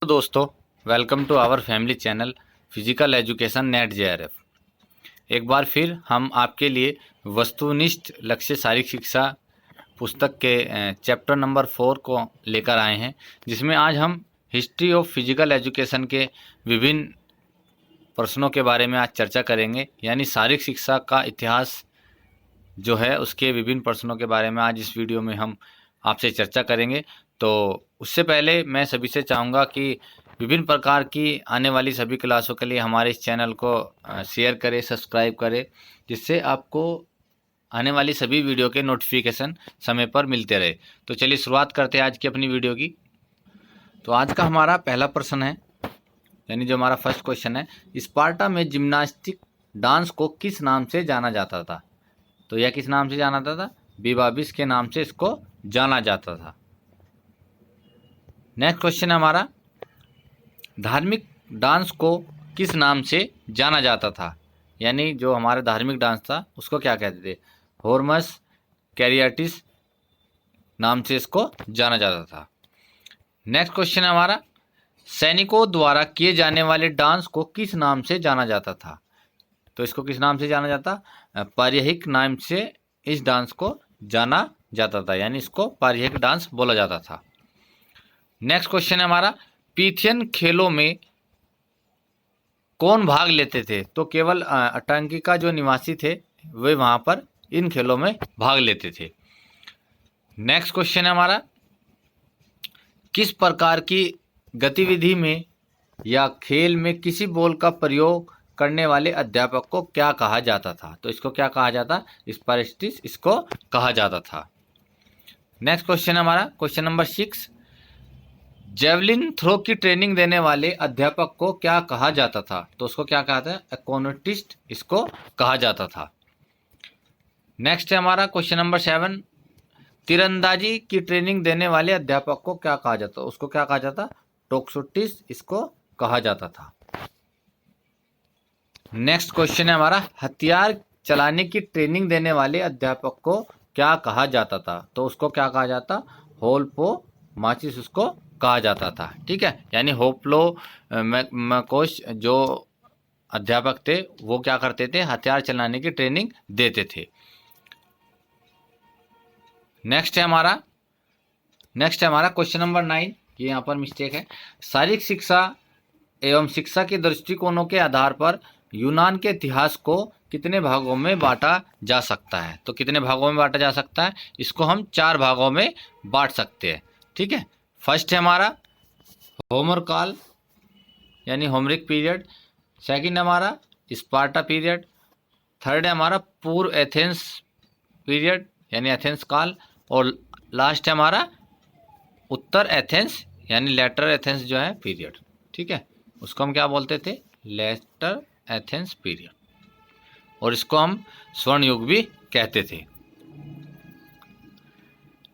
तो दोस्तों, welcome to our family channel physical education NET JRF. एक बार फिर हम आपके लिए वस्तुनिष्ठ लक्ष्य शारीरिक शिक्षा पुस्तक के चैप्टर नंबर 4 को लेकर आए हैं, जिसमें आज हम हिस्ट्री ऑफ फिजिकल एजुकेशन के विभिन्न प्रश्नों के बारे में आज चर्चा करेंगे। यानी शारीरिक शिक्षा का इतिहास जो है उसके विभिन्न प्रश्नों के बारे में आज इस वीडियो में हम आपसे चर्चा करेंगे। तो उससे पहले मैं सभी से चाहूँगा कि विभिन्न प्रकार की आने वाली सभी क्लासों के लिए हमारे इस चैनल को शेयर करें, सब्सक्राइब करें, जिससे आपको आने वाली सभी वीडियो के नोटिफिकेशन समय पर मिलते रहे। तो चलिए शुरुआत करते हैं आज की अपनी वीडियो की। तो आज का हमारा पहला प्रश्न है, यानी जो हमारा फर्स्ट क्वेश्चन है, स्पार्टा में जिम्नास्टिक डांस को किस नाम से जाना जाता था? तो यह किस नाम से जाना जाता था? बीबाबिस के नाम से इसको जाना जाता था। नेक्स्ट क्वेश्चन है हमारा, धार्मिक डांस को किस नाम से जाना जाता था? यानी जो हमारा धार्मिक डांस था उसको क्या कहते थे? हॉर्मस कैरियाटिस नाम से इसको जाना जाता था। नेक्स्ट क्वेश्चन है हमारा, सैनिकों द्वारा किए जाने वाले डांस को किस नाम से जाना जाता था? तो इसको किस नाम से जाना जाता? पार्यहिक नाम से इस डांस को जाना जाता था, यानी इसको पार्यहिक डांस बोला जाता था। नेक्स्ट क्वेश्चन है हमारा, पीथियन खेलों में कौन भाग लेते थे? तो केवल अटांकिका जो निवासी थे वे वहाँ पर इन खेलों में भाग लेते थे। नेक्स्ट क्वेश्चन है हमारा, किस प्रकार की गतिविधि में या खेल में किसी बॉल का प्रयोग करने वाले अध्यापक को क्या कहा जाता था? तो इसको क्या कहा जाता? स्पारेस्टिस इसको कहा जाता था। नेक्स्ट क्वेश्चन हमारा क्वेश्चन नंबर 6, जेवलिन थ्रो की ट्रेनिंग देने वाले अध्यापक को क्या कहा जाता था? तो उसको क्या कहा था? एक्रोनिस्ट इसको कहा जाता था। नेक्स्ट है हमारा क्वेश्चन नंबर 7, तीरंदाजी की ट्रेनिंग देने वाले अध्यापक को क्या कहा जाता? उसको क्या कहा जाता? टोक्सोटिस इसको कहा जाता था। नेक्स्ट क्वेश्चन है हमारा, हथियार चलाने की ट्रेनिंग देने वाले अध्यापक को क्या कहा जाता था? तो उसको क्या कहा जाता? होल्पो माचिस उसको कहा जाता था। ठीक है, यानी होप्लो मैकोश जो अध्यापक थे वो क्या करते थे? हथियार चलाने की ट्रेनिंग देते थे। नेक्स्ट है हमारा क्वेश्चन नंबर 9, ये यहाँ पर मिस्टेक है। शारीरिक शिक्षा एवं शिक्षा के दृष्टिकोणों के आधार पर यूनान के इतिहास को कितने भागों में बांटा जा सकता है? तो कितने भागों में बांटा जा सकता है? इसको हम 4 भागों में बांट सकते हैं। ठीक है, फर्स्ट है हमारा होमर काल यानी होमरिक पीरियड, सेकंड हमारा स्पार्टा पीरियड, थर्ड है हमारा पूर्व एथेंस पीरियड यानी एथेंस काल, और लास्ट है हमारा उत्तर एथेंस यानी लेटर एथेंस जो है पीरियड। ठीक है, उसको हम क्या बोलते थे? लेटर एथेंस पीरियड, और इसको हम स्वर्ण युग भी कहते थे।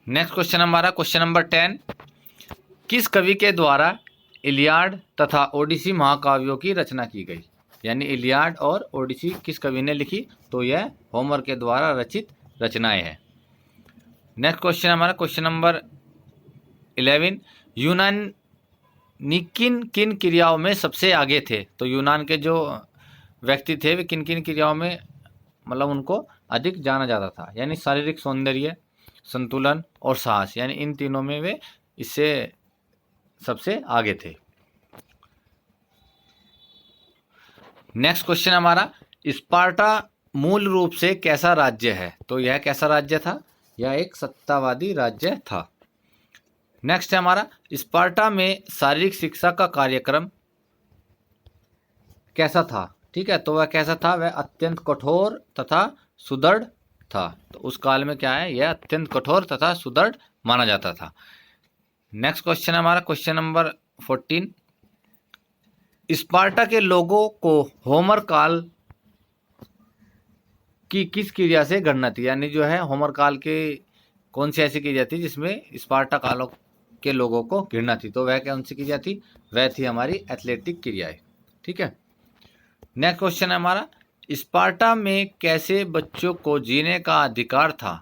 नेक्स्ट क्वेश्चन हमारा क्वेश्चन नंबर 10, किस कवि के द्वारा इलियाड तथा ओडिसी महाकाव्यों की रचना की गई? यानी इलियाड और ओडिसी किस कवि ने लिखी? तो यह होमर के द्वारा रचित रचनाएं हैं। नेक्स्ट क्वेश्चन हमारा क्वेश्चन नंबर 11, यूनानी किन किन क्रियाओं में सबसे आगे थे? तो यूनान के जो व्यक्ति थे वे किन किन क्रियाओं में मतलब उनको अधिक जाना जाता था? यानी शारीरिक सौंदर्य, संतुलन और साहस, यानी इन तीनों में वे इससे सबसे आगे थे। नेक्स्ट क्वेश्चन हमारा, स्पार्टा मूल रूप से कैसा राज्य है? तो यह कैसा राज्य था? यह एक सत्तावादी राज्य था। नेक्स्ट है हमारा, स्पार्टा में शारीरिक शिक्षा का कार्यक्रम कैसा था? ठीक है, तो वह कैसा था? वह अत्यंत कठोर तथा सुदृढ़ था। तो उस काल में क्या है? यह अत्यंत कठोर तथा सुदृढ़ माना जाता था। नेक्स्ट क्वेश्चन हमारा क्वेश्चन नंबर 14, स्पार्टा के लोगों को होमर काल की किस क्रिया से गणना थी? यानी जो है होमर काल के कौन सी ऐसी क्रिया थी जिसमें स्पार्टा कालों के लोगों को घृणा थी? तो वह कौन सी क्रिया थी? वह थी हमारी एथलेटिक क्रियाएं। ठीक है, नेक्स्ट क्वेश्चन है हमारा, स्पार्टा में कैसे बच्चों को जीने का अधिकार था?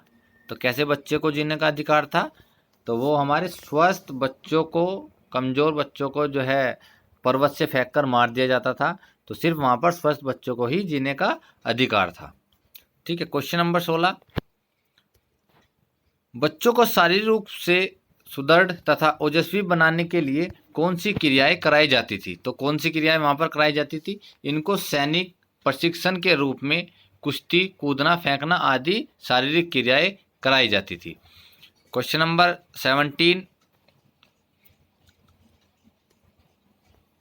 तो कैसे बच्चे को जीने का अधिकार था? तो वो हमारे स्वस्थ बच्चों को कमज़ोर बच्चों को जो है पर्वत से फेंक कर मार दिया जाता था, तो सिर्फ वहाँ पर स्वस्थ बच्चों को ही जीने का अधिकार था। ठीक है, क्वेश्चन नंबर 16, बच्चों को शारीरिक रूप से सुदृढ़ तथा ओजस्वी बनाने के लिए कौन सी क्रियाएं कराई जाती थी? तो कौन सी क्रियाएं वहाँ पर कराई जाती थी? इनको सैनिक प्रशिक्षण के रूप में कुश्ती, कूदना, फेंकना आदि शारीरिक क्रियाएं कराई जाती थी। क्वेश्चन नंबर 17,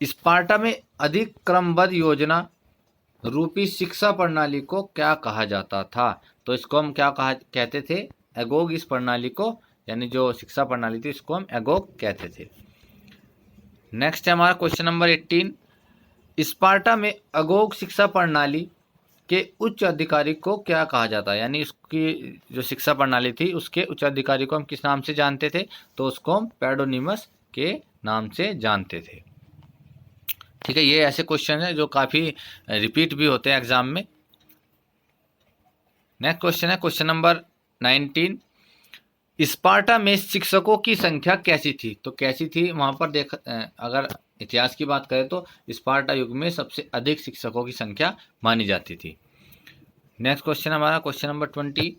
स्पार्टा में अधिक क्रमबद्ध योजना रूपी शिक्षा प्रणाली को क्या कहा जाता था? तो इसको हम क्या कहते थे? एगोग। इस प्रणाली को, यानी जो शिक्षा प्रणाली थी, इसको हम एगोग कहते थे। नेक्स्ट है हमारा क्वेश्चन नंबर 18, स्पार्टा में अगोग शिक्षा प्रणाली के उच्च अधिकारी को क्या कहा जाता है? यानी उसकी जो शिक्षा प्रणाली थी उसके उच्च अधिकारी को हम किस नाम से जानते थे? तो उसको हम पेडोनिमस के नाम से जानते थे। ठीक है, ये ऐसे क्वेश्चन है जो काफ़ी रिपीट भी होते हैं एग्जाम में। नेक्स्ट क्वेश्चन है क्वेश्चन नंबर 19, स्पार्टा में शिक्षकों की संख्या कैसी थी? तो कैसी थी वहाँ पर अगर इतिहास की बात करें तो स्पार्टा युग में सबसे अधिक शिक्षकों की संख्या मानी जाती थी। नेक्स्ट क्वेश्चन हमारा क्वेश्चन नंबर 20,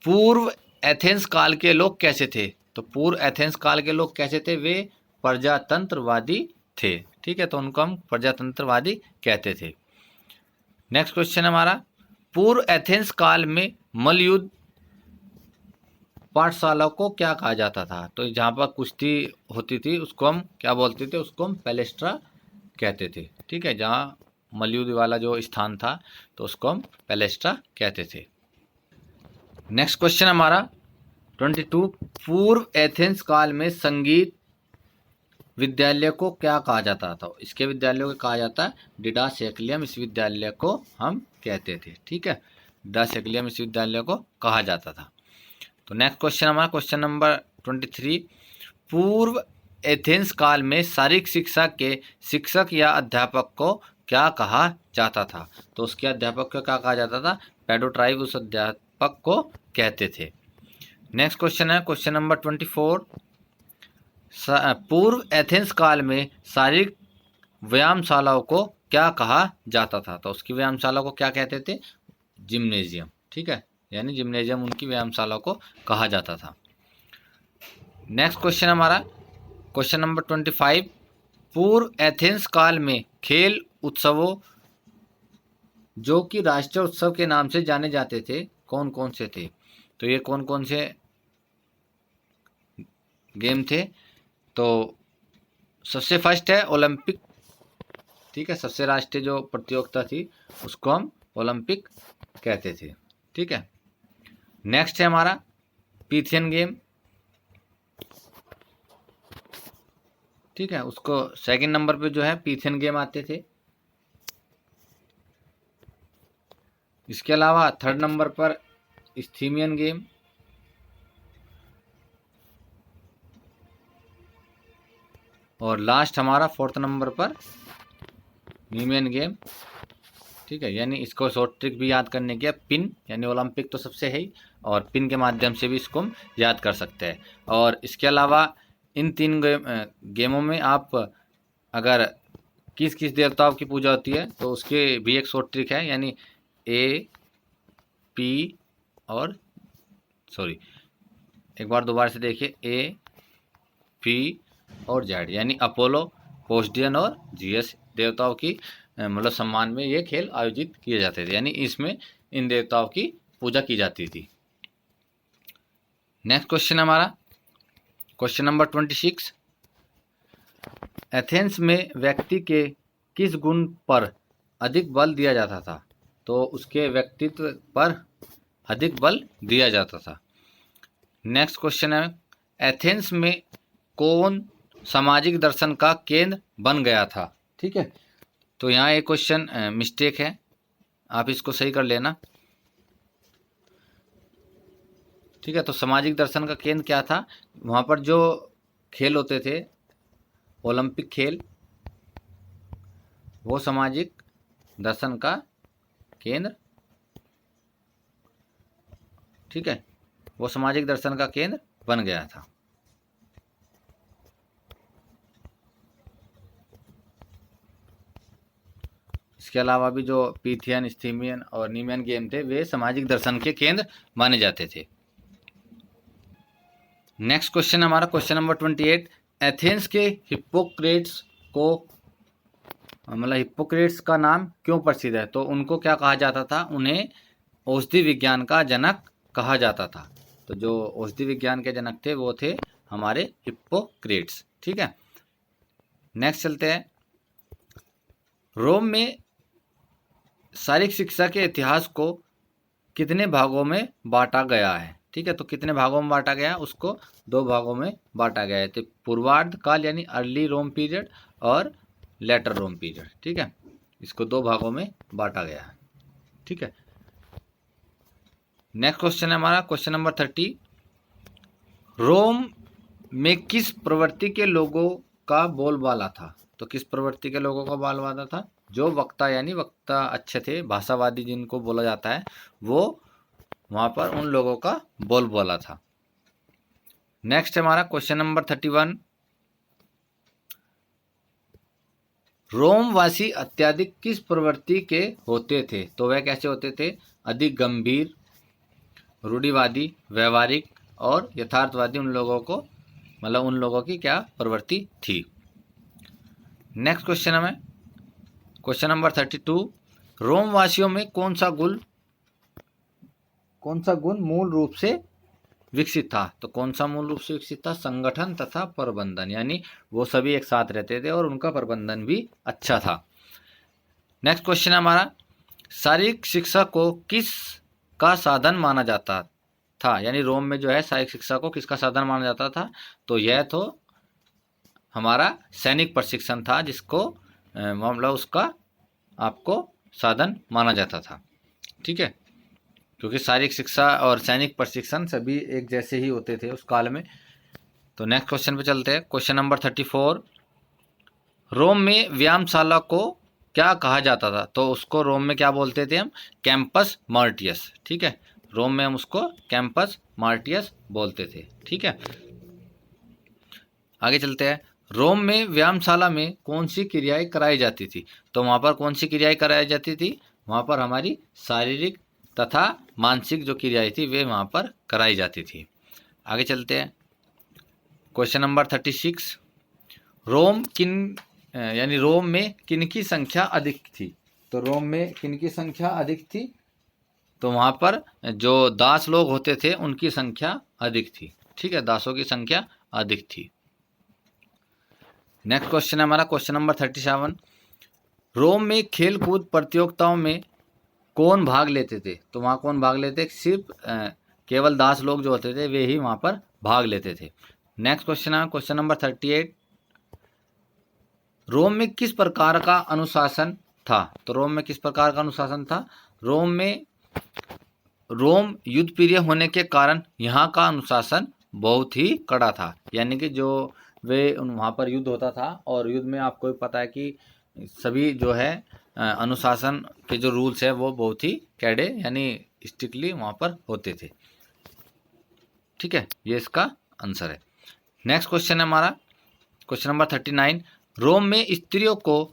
पूर्व एथेंस काल के लोग कैसे थे? तो पूर्व एथेंस काल के लोग कैसे थे? वे प्रजातंत्रवादी थे। ठीक है, तो उनको हम प्रजातंत्रवादी कहते थे। नेक्स्ट क्वेश्चन हमारा, पूर्व एथेंस काल में मल्लयुद्ध पाठशाला को क्या कहा जाता था? तो जहाँ पर कुश्ती होती थी उसको हम क्या बोलते थे? उसको हम पैलेस्ट्रा कहते थे। ठीक है, जहाँ मल्लयुद्ध वाला जो स्थान था तो उसको हम पैलेस्ट्रा कहते थे। नेक्स्ट क्वेश्चन हमारा 22, पूर्व एथेंस काल में संगीत विद्यालय को क्या कहा जाता था? इसके विद्यालय को कहा जाता है डिडासेक्लियम विश्वविद्यालय को हम कहते थे। ठीक है, डिडासेक्लियम विश्वविद्यालय को कहा जाता था। तो नेक्स्ट क्वेश्चन हमारा क्वेश्चन नंबर 23, पूर्व एथेंस काल में शारीरिक शिक्षा के शिक्षक या अध्यापक को क्या कहा जाता था? तो उसके अध्यापक को क्या कहा जाता था? पेडोट्राइब उस अध्यापक को कहते थे। नेक्स्ट क्वेश्चन है क्वेश्चन नंबर 24, पूर्व एथेंस काल में शारीरिक व्यायामशालाओं को क्या कहा जाता था? तो उसकी व्यायामशाला को क्या कहते थे? जिम्नेजियम। ठीक है, यानी जिम्नेजियम उनकी व्यायामशाला को कहा जाता था। नेक्स्ट क्वेश्चन हमारा क्वेश्चन नंबर 25, पूर्व एथेंस काल में खेल उत्सवों जो कि राष्ट्रीय उत्सव के नाम से जाने जाते थे कौन कौन से थे? तो ये कौन कौन से गेम थे? तो सबसे फर्स्ट है ओलंपिक। ठीक है, सबसे राष्ट्रीय जो प्रतियोगिता थी उसको हम ओलंपिक कहते थे। ठीक है, नेक्स्ट है हमारा पीथियन गेम। ठीक है, उसको सेकंड नंबर पे जो है पीथियन गेम आते थे। इसके अलावा थर्ड नंबर पर स्थिमियन गेम, और लास्ट हमारा फोर्थ नंबर पर न्यूमियन गेम। ठीक है, यानी इसको शॉर्ट ट्रिक भी याद करने की है, पिन, यानी ओलंपिक तो सबसे है ही, और पिन के माध्यम से भी इसको हम याद कर सकते हैं। और इसके अलावा इन तीन गेमों में आप अगर किस किस देवताओं की पूजा होती है तो उसके भी एक शॉर्ट ट्रिक है, यानी ए पी और एक बार दोबारा से देखिए, ए पी और जेड, यानी अपोलो, पोस्डियन और जीएस देवताओं की मतलब सम्मान में ये खेल आयोजित किए जाते थे, यानी इसमें इन देवताओं की पूजा की जाती थी। नेक्स्ट क्वेश्चन हमारा क्वेश्चन नंबर 26, एथेंस में व्यक्ति के किस गुण पर अधिक बल दिया जाता था? तो उसके व्यक्तित्व पर अधिक बल दिया जाता था। नेक्स्ट क्वेश्चन है, एथेंस में कौन सामाजिक दर्शन का केंद्र बन गया था? ठीक है, तो यहाँ एक क्वेश्चन मिस्टेक है, आप इसको सही कर लेना। ठीक है, तो सामाजिक दर्शन का केंद्र क्या था? वहाँ पर जो खेल होते थे ओलंपिक खेल, वो सामाजिक दर्शन का केंद्र, ठीक है, वो सामाजिक दर्शन का केंद्र बन गया था। इसके अलावा भी जो पीथियन, स्थिमियन और नीमियन गेम थे वे सामाजिक दर्शन के केंद्र माने जाते थे। नेक्स्ट क्वेश्चन हमारा क्वेश्चन नंबर 28, एथेंस के हिप्पोक्रेट्स को मतलब हिप्पोक्रेट्स का नाम क्यों प्रसिद्ध है? तो उनको क्या कहा जाता था? उन्हें औषधि विज्ञान का जनक कहा जाता था। तो जो औषधि विज्ञान के जनक थे वो थे हमारे हिप्पोक्रेट्स। ठीक है, नेक्स्ट चलते हैं। रोम में शारीरिक शिक्षा के इतिहास को कितने भागों में बांटा गया है? ठीक है, तो कितने भागों में बांटा गया? उसको 2 भागों में बांटा गया है। तो पूर्वार्ध काल यानी अर्ली रोम पीरियड और लेटर रोम पीरियड। ठीक है, इसको 2 भागों में बांटा गया है। ठीक है, नेक्स्ट क्वेश्चन है हमारा क्वेश्चन नंबर 30, रोम में किस प्रवृत्ति के लोगों का बोलबाला था? तो किस प्रवृत्ति के लोगों का बोलबाला था? जो वक्ता यानी वक्ता अच्छे थे, भाषावादी जिनको बोला जाता है, वो वहाँ पर उन लोगों का बोलबाला था। नेक्स्ट हमारा क्वेश्चन नंबर 31, रोमवासी अत्यधिक किस प्रवृत्ति के होते थे? तो वह कैसे होते थे? अधिक गंभीर, रूढ़िवादी, व्यवहारिक और यथार्थवादी। उन लोगों को मतलब उन लोगों की क्या प्रवृत्ति थी? नेक्स्ट क्वेश्चन हमें क्वेश्चन नंबर 32, रोमवासियों में कौन सा गुण मूल रूप से विकसित था? तो कौन सा मूल रूप से विकसित था? संगठन तथा प्रबंधन, यानी वो सभी एक साथ रहते थे और उनका प्रबंधन भी अच्छा था। नेक्स्ट क्वेश्चन हमारा, शारीरिक शिक्षा को किस का साधन माना जाता था? यानी रोम में जो है शारीरिक शिक्षा को किसका साधन माना जाता था? तो यह तो हमारा सैनिक प्रशिक्षण था, जिसको मतलब उसका आपको साधन माना जाता था। ठीक है, क्योंकि शारीरिक शिक्षा और सैनिक प्रशिक्षण सभी एक जैसे ही होते थे उस काल में। तो नेक्स्ट क्वेश्चन पे चलते हैं क्वेश्चन नंबर 34, रोम में व्यायामशाला को क्या कहा जाता था? तो उसको रोम में क्या बोलते थे हम? Campus martyrs. ठीक है, रोम में हम उसको कैंपस मार्टियस बोलते थे। ठीक है, आगे चलते हैं। रोम में व्यायामशाला में कौन सी क्रियाएं कराई जाती थी? तो वहाँ पर कौन सी क्रियाएं कराई जाती थी? वहाँ पर हमारी शारीरिक तथा मानसिक जो क्रियाएं थी वे वहाँ पर कराई जाती थी। आगे चलते हैं क्वेश्चन नंबर 36, रोम में किन की संख्या अधिक थी? तो रोम में किन की संख्या अधिक थी? तो वहाँ पर जो दास लोग होते थे उनकी संख्या अधिक थी। ठीक है, दासों की संख्या अधिक थी। नेक्स्ट क्वेश्चन है हमारा क्वेश्चन नंबर 37, रोम में खेल कूद प्रतियोगिताओं में कौन भाग लेते थे? तो वहाँ कौन भाग लेते? सिर्फ केवल दास लोग जो होते थे वे ही वहाँ पर भाग लेते थे। नेक्स्ट क्वेश्चन है क्वेश्चन नंबर 38, रोम में किस प्रकार का अनुशासन था? तो रोम में किस प्रकार का अनुशासन था? रोम युद्ध प्रिय होने के कारण यहाँ का अनुशासन बहुत ही कड़ा था। यानी कि जो वे वहाँ पर युद्ध होता था और युद्ध में आपको भी पता है कि सभी जो है अनुशासन के जो रूल्स है वो बहुत ही कैडे यानी स्ट्रिक्टली वहाँ पर होते थे। ठीक है, ये इसका आंसर है। नेक्स्ट क्वेश्चन है हमारा क्वेश्चन नंबर 39, रोम में स्त्रियों को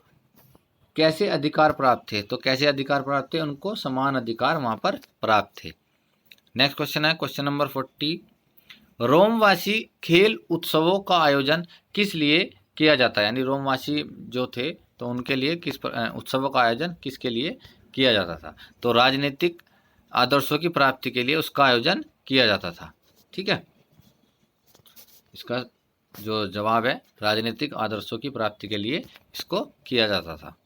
कैसे अधिकार प्राप्त थे? तो कैसे अधिकार प्राप्त थे? उनको समान अधिकार वहाँ पर प्राप्त थे। नेक्स्ट क्वेश्चन है क्वेश्चन नंबर 40, रोमवासी खेल उत्सवों का आयोजन किस लिए किया जाता है? यानी रोमवासी जो थे तो उनके लिए किस उत्सवों का आयोजन किसके लिए किया जाता था? तो राजनीतिक आदर्शों की प्राप्ति के लिए उसका आयोजन किया जाता था। ठीक है, इसका जो जवाब है राजनीतिक आदर्शों की प्राप्ति के लिए इसको किया जाता था।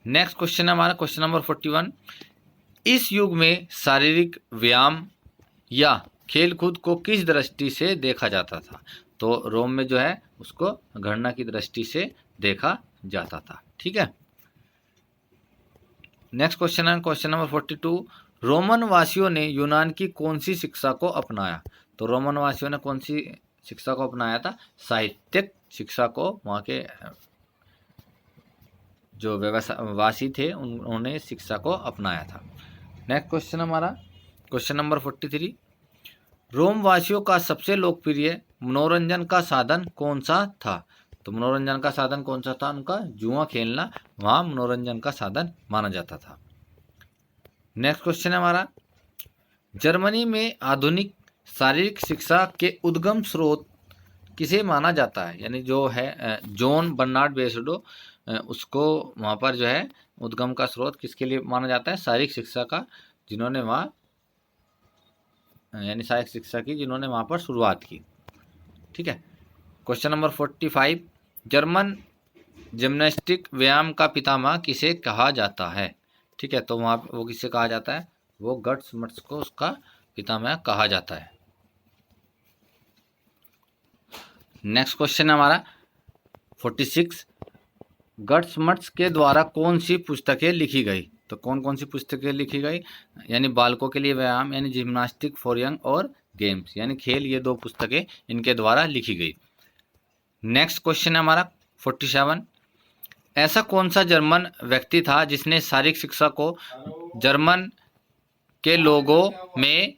नेक्स्ट क्वेश्चन है हमारा क्वेश्चन नंबर 41, इस युग में शारीरिक व्यायाम या खेलकूद को किस दृष्टि से देखा जाता था? तो रोम में जो है उसको गणना की दृष्टि से देखा जाता था। ठीक है, नेक्स्ट क्वेश्चन है क्वेश्चन नंबर 42, रोमन वासियों ने यूनान की कौन सी शिक्षा को अपनाया? तो रोमन वासियों ने कौन सी शिक्षा को अपनाया था? साहित्यिक शिक्षा को वहाँ के जो वासी थे उन्होंने शिक्षा को अपनाया था। नेक्स्ट क्वेश्चन हमारा क्वेश्चन नंबर 43, रोम वासियों का सबसे लोकप्रिय मनोरंजन का साधन कौन सा था? तो मनोरंजन का साधन कौन सा था उनका? जुआ खेलना वहाँ मनोरंजन का साधन माना जाता था। नेक्स्ट क्वेश्चन है हमारा, जर्मनी में आधुनिक शारीरिक शिक्षा के उद्गम स्रोत किसे माना जाता है? यानी जो है जॉन बर्नार्ड बेसडो, उसको वहाँ पर जो है उद्गम का स्रोत किसके लिए माना जाता है? शारीरिक शिक्षा का, जिन्होंने वहाँ यानी शारीरिक शिक्षा की जिन्होंने वहाँ पर शुरुआत की। ठीक है। क्वेश्चन नंबर 45, जर्मन जिम्नास्टिक व्यायाम का पितामह किसे कहा जाता है? ठीक है, तो वहाँ वो किसे कहा जाता है? वो गट्स मट्स को उसका पितामह कहा जाता है। नेक्स्ट क्वेश्चन है हमारा 46, गट्स मट्स के द्वारा कौन सी पुस्तकें लिखी गई? तो कौन कौन सी पुस्तकें लिखी गई? यानी बालकों के लिए व्यायाम यानी जिम्नास्टिक फॉर यंग और गेम्स यानी खेल, ये दो पुस्तकें इनके द्वारा लिखी गई। नेक्स्ट क्वेश्चन है हमारा 47, ऐसा कौन सा जर्मन व्यक्ति था जिसने शारीरिक शिक्षा को जर्मन के लोगों में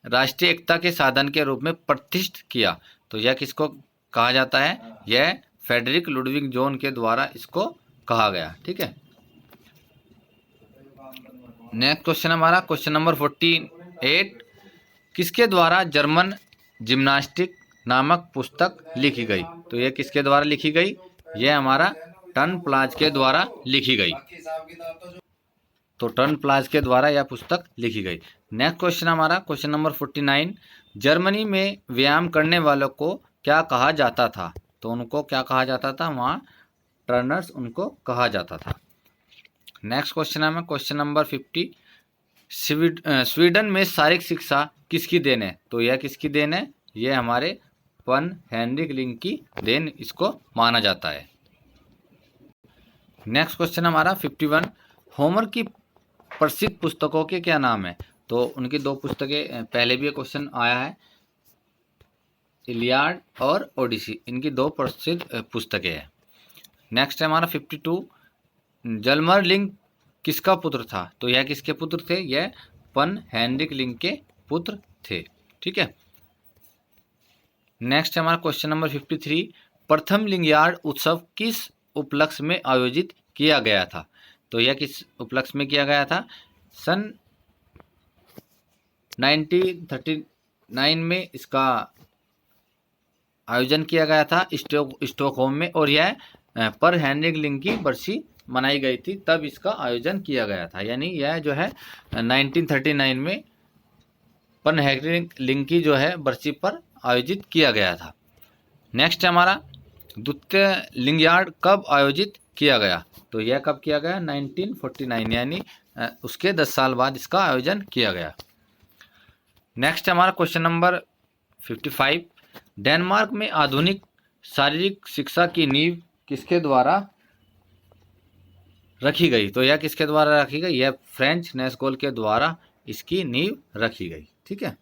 राष्ट्रीय एकता के साधन के रूप में प्रतिष्ठित किया? तो यह किसको कहा जाता है? यह फ्रेडरिक लुडविग जोन के द्वारा इसको कहा गया। ठीक है। नेक्स्ट क्वेश्चन हमारा क्वेश्चन नंबर 48, किसके द्वारा जर्मन जिम्नास्टिक नामक पुस्तक लिखी गई? तो यह किसके द्वारा लिखी गई? यह हमारा टर्न प्लाज के द्वारा लिखी गई। तो टर्न प्लाज के द्वारा यह पुस्तक लिखी गई। नेक्स्ट क्वेश्चन हमारा क्वेश्चन नंबर 49, जर्मनी में व्यायाम करने वालों को क्या कहा जाता था? तो उनको क्या कहा जाता था? वहाँ टर्नर्स उनको कहा जाता था। नेक्स्ट क्वेश्चन है क्वेश्चन नंबर 50, स्वीडन में शारीरिक शिक्षा किसकी देन है? तो यह किसकी देन है? यह हमारे पन हेनरिक लिंक की देन इसको माना जाता है। नेक्स्ट क्वेश्चन हमारा 51, होमर की प्रसिद्ध पुस्तकों के क्या नाम है? तो उनकी दो पुस्तकें पहले भी क्वेश्चन आया है, इलियाड और ओडिसी, इनकी दो प्रसिद्ध पुस्तकें हैं। नेक्स्ट है हमारा 52, जल्मर लिंक किसका पुत्र था? तो यह किसके पुत्र थे? यह पन हेनरिक लिंक के पुत्र थे। ठीक है। नेक्स्ट है हमारा क्वेश्चन नंबर 53, प्रथम लिंगयार्ड उत्सव किस उपलक्ष्य में आयोजित किया गया था? तो यह किस उपलक्ष्य में किया गया था? सन 1939 में इसका आयोजन किया गया था स्टॉकहोम में, और यह पर हेनरिक लिंक की बरसी मनाई गई थी, तब इसका आयोजन किया गया था। यानी यह जो है 1939 में पर हेनरिक लिंक की जो है बरसी पर आयोजित किया गया था। नेक्स्ट हमारा द्वितीय लिंगयार्ड कब आयोजित किया गया? तो यह कब किया गया? 1949, यानी उसके 10 साल बाद इसका आयोजन किया गया। नेक्स्ट हमारा क्वेश्चन नंबर 55, डेनमार्क में आधुनिक शारीरिक शिक्षा की नींव किसके द्वारा रखी गई? तो यह किसके द्वारा रखी गई? यह फ्रेंच नेस्कोल के द्वारा इसकी नींव रखी गई। ठीक है।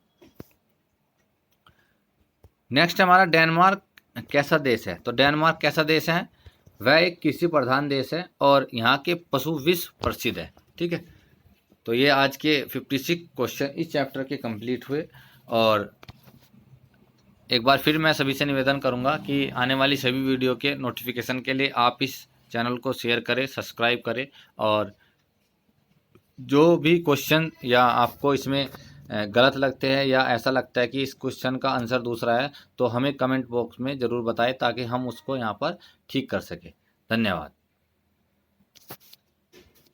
नेक्स्ट हमारा डेनमार्क कैसा देश है? तो डेनमार्क कैसा देश है? वह एक कृषि प्रधान देश है और यहाँ के पशु विश्व प्रसिद्ध है। ठीक है। तो ये आज के 56 क्वेश्चन इस चैप्टर के कंप्लीट हुए, और एक बार फिर मैं सभी से निवेदन करूंगा कि आने वाली सभी वीडियो के नोटिफिकेशन के लिए आप इस चैनल को शेयर करें, सब्सक्राइब करें, और जो भी क्वेश्चन या आपको इसमें गलत लगते हैं या ऐसा लगता है कि इस क्वेश्चन का आंसर दूसरा है, तो हमें कमेंट बॉक्स में ज़रूर बताएं ताकि हम उसको यहाँ पर ठीक कर सकें। धन्यवाद।